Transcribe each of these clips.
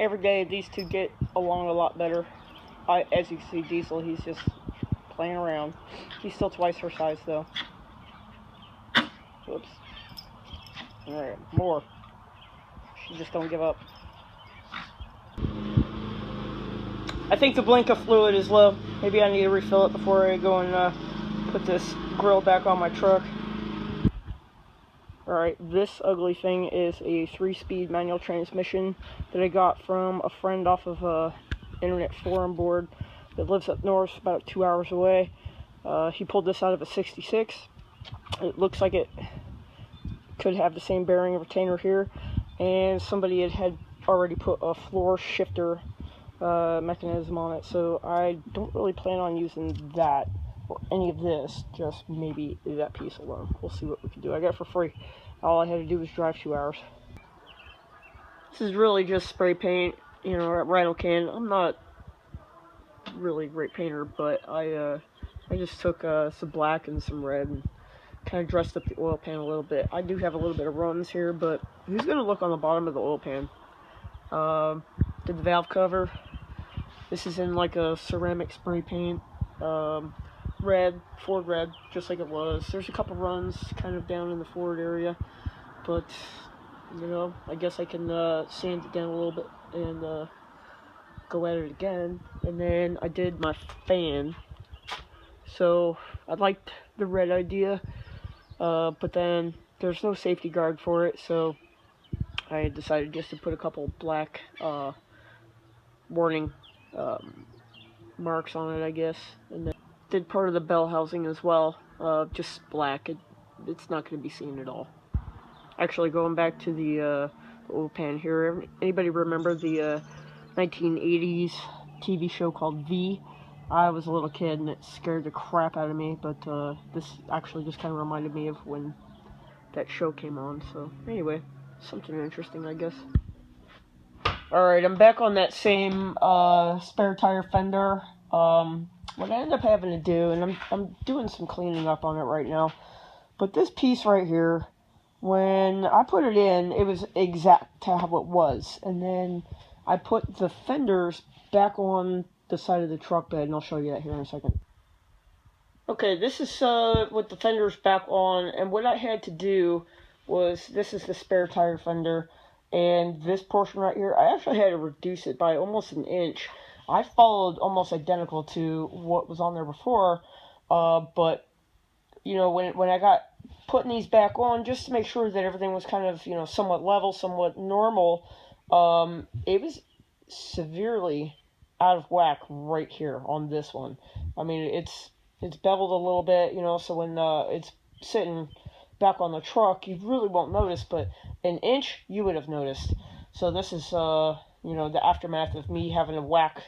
every day these two get along a lot better. As you can see, Diesel, he's just playing around. He's still twice her size, though. Whoops. Alright, more. She just don't give up. I think the blinker fluid is low. Maybe I need to refill it before I go and put this grill back on my truck. Alright, this ugly thing is a 3-speed manual transmission that I got from a friend off of a internet forum board that lives up north, about 2 hours away. He pulled this out of a 66. It looks like it could have the same bearing and retainer here, and somebody had already put a floor shifter mechanism on it, so I don't really plan on using that or any of this, just maybe that piece alone. We'll see what we can do. I got it for free. All I had to do was drive 2 hours. This is really just spray paint, you know, rattle can. I'm not really a great painter, but I just took some black and some red and kind of dressed up the oil pan a little bit. I do have a little bit of runs here, but who's going to look on the bottom of the oil pan? Did the valve cover. This is in like a ceramic spray paint. Red, Ford red, just like it was. There's a couple runs kind of down in the forward area, but, you know, I guess I can sand it down a little bit and go at it again. And then I did my fan. So I liked the red idea, but then there's no safety guard for it, so I decided just to put a couple black warning marks on it, I guess. And then did part of the bell housing as well, just black. It's not going to be seen at all. Actually, going back to the oil pan here, anybody remember the 1980s TV show called V? I was a little kid and it scared the crap out of me, but this actually just kind of reminded me of when that show came on. So anyway, something interesting, I guess. Alright, I'm back on that same spare tire fender. What I ended up having to do, and I'm doing some cleaning up on it right now, but this piece right here, when I put it in, it was exact to how it was, and then I put the fenders back on the side of the truck bed, and I'll show you that here in a second. Okay, this is with the fenders back on, and what I had to do was, this is the spare tire fender, and this portion right here, I actually had to reduce it by almost an inch. I followed almost identical to what was on there before, but, you know, when I got putting these back on, just to make sure that everything was kind of, you know, somewhat level, somewhat normal, it was severely out of whack right here on this one. I mean, it's beveled a little bit, you know, so when it's sitting back on the truck, you really won't notice, but an inch, you would have noticed. So this is, you know, the aftermath of me having to whack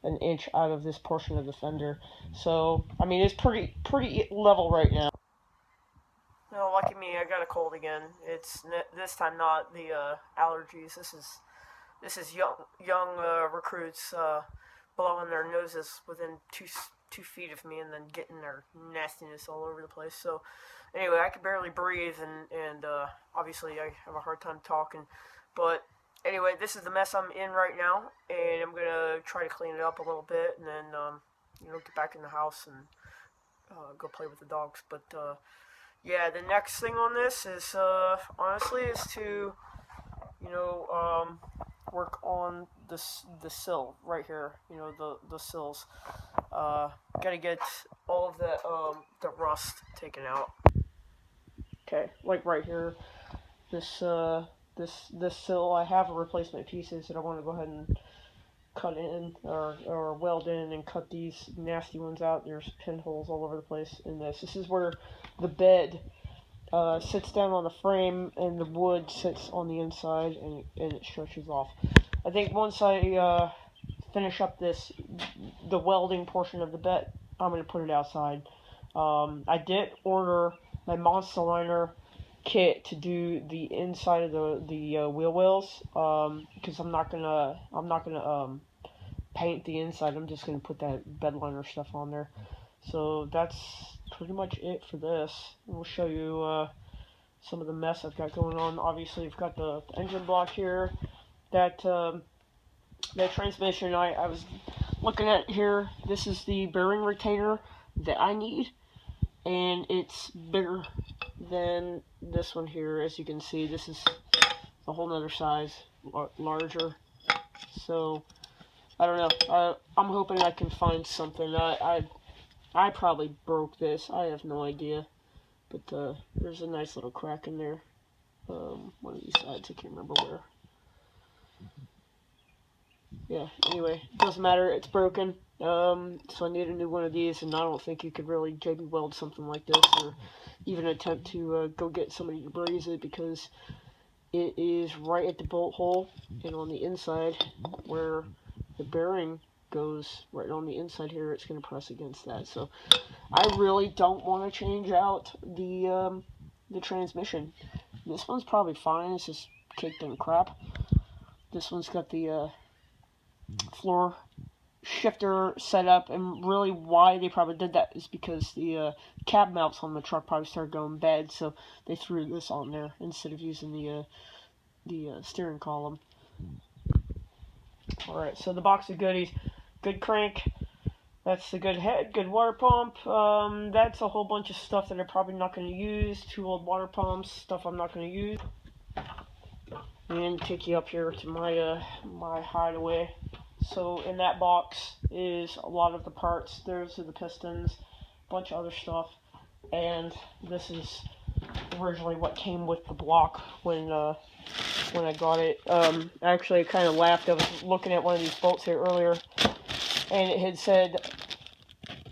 an inch out of this portion of the fender. So, I mean, it's pretty level right now. No, lucky me, I got a cold again. It's this time not the allergies. This is young recruits blowing their noses within two feet of me and then getting their nastiness all over the place. So anyway, I can barely breathe, and obviously I have a hard time talking. But anyway, this is the mess I'm in right now, and I'm gonna try to clean it up a little bit, and then you know, get back in the house and go play with the dogs. But yeah, the next thing on this is honestly is to, you know, work on the sill right here. You know, the sills. Gotta get all of the rust taken out. Okay, like right here, this sill, I have replacement pieces that I want to go ahead and cut in or weld in and cut these nasty ones out. There's pinholes all over the place in this. This is where the bed sits down on the frame and the wood sits on the inside and it stretches off. I think once I finish up the welding portion of the bed, I'm going to put it outside. I did order my Monster Liner kit to do the inside of the wheel wells, because I'm not gonna paint the inside. I'm just gonna put that bed liner stuff on there. So that's pretty much it for this. We'll show you some of the mess I've got going on. Obviously, I've got the engine block here that The transmission I was looking at here, this is the bearing retainer that I need, and it's bigger than this one here. As you can see, this is a whole nother size, larger. So I don't know. I'm hoping I can find something. I probably broke this. I have no idea. But there's a nice little crack in there. One of these sides, I can't remember where. Yeah, anyway, doesn't matter, it's broken. So I need a new one of these, and I don't think you could really JB weld something like this, or even attempt to go get somebody to braze it, because it is right at the bolt hole, and on the inside, where the bearing goes, right on the inside here, it's going to press against that. So I really don't want to change out the transmission. This one's probably fine, it's just caked in crap. This one's got the floor shifter set up, and really why they probably did that is because the cab mounts on the truck probably started going bad, so they threw this on there instead of using the steering column. Alright, so the box of goodies: good crank, that's the good head, good water pump, that's a whole bunch of stuff that I'm probably not going to use, 2 old water pumps, stuff I'm not going to use, and take you up here to my hideaway. So in that box is a lot of the parts. Those are the pistons, a bunch of other stuff, and this is originally what came with the block when I got it. Actually, I kind of laughed. I was looking at one of these bolts here earlier, and it had said,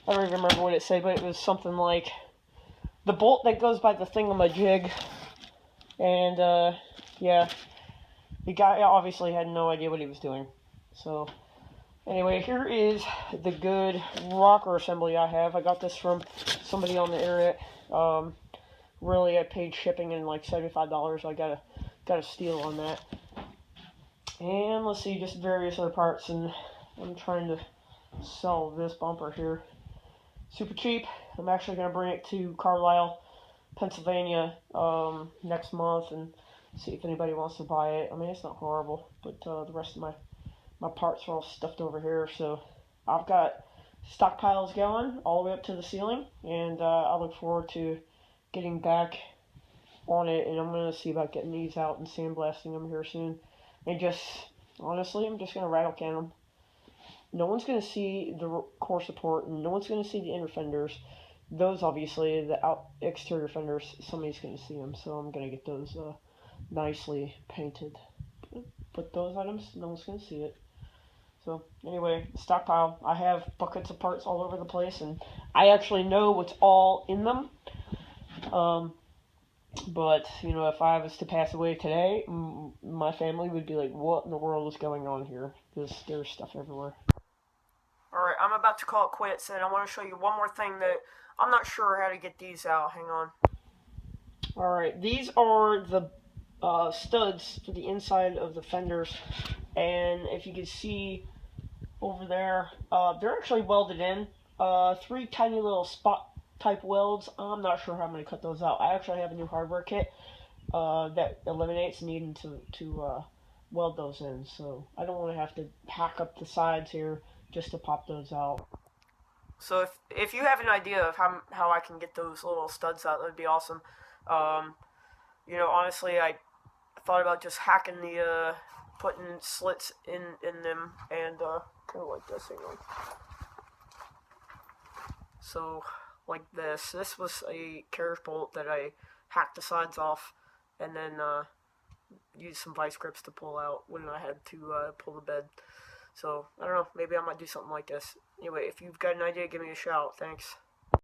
I don't even remember what it said, but it was something like the bolt that goes by the thingamajig. And yeah, the guy obviously had no idea what he was doing. So anyway, here is the good rocker assembly I have. I got this from somebody on the internet. Really, I paid shipping in like $75. I got a steal on that. And let's see, just various other parts. And I'm trying to sell this bumper here. Super cheap. I'm actually going to bring it to Carlisle, Pennsylvania next month and see if anybody wants to buy it. I mean, it's not horrible, but the rest of my parts are all stuffed over here, so I've got stockpiles going all the way up to the ceiling, and I look forward to getting back on it, and I'm going to see about getting these out and sandblasting them here soon, and just, honestly, I'm just going to rattle can them. No one's going to see the core support, and no one's going to see the inner fenders. Those, obviously, the exterior fenders, somebody's going to see them, so I'm going to get those nicely painted. But those items, no one's going to see it. So, anyway, stockpile. I have buckets of parts all over the place, and I actually know what's all in them. But, you know, if I was to pass away today, my family would be like, what in the world is going on here? Because there's stuff everywhere. Alright, I'm about to call it quits, and I want to show you one more thing that I'm not sure how to get these out. Hang on. Alright, these are the studs for the inside of the fenders, and if you can see over there, they're actually welded in. 3 tiny little spot type welds. I'm not sure how I'm going to cut those out. I actually have a new hardware kit that eliminates needing to weld those in, so I don't want to have to hack up the sides here just to pop those out. So if you have an idea of how I can get those little studs out, that'd be awesome. You know, honestly, I thought about just hacking putting slits in them, and kind of like this, hang on. So, like this. This was a carriage bolt that I hacked the sides off, and then used some vice grips to pull out when I had to pull the bed. So, I don't know, maybe I might do something like this. Anyway, if you've got an idea, give me a shout. Thanks.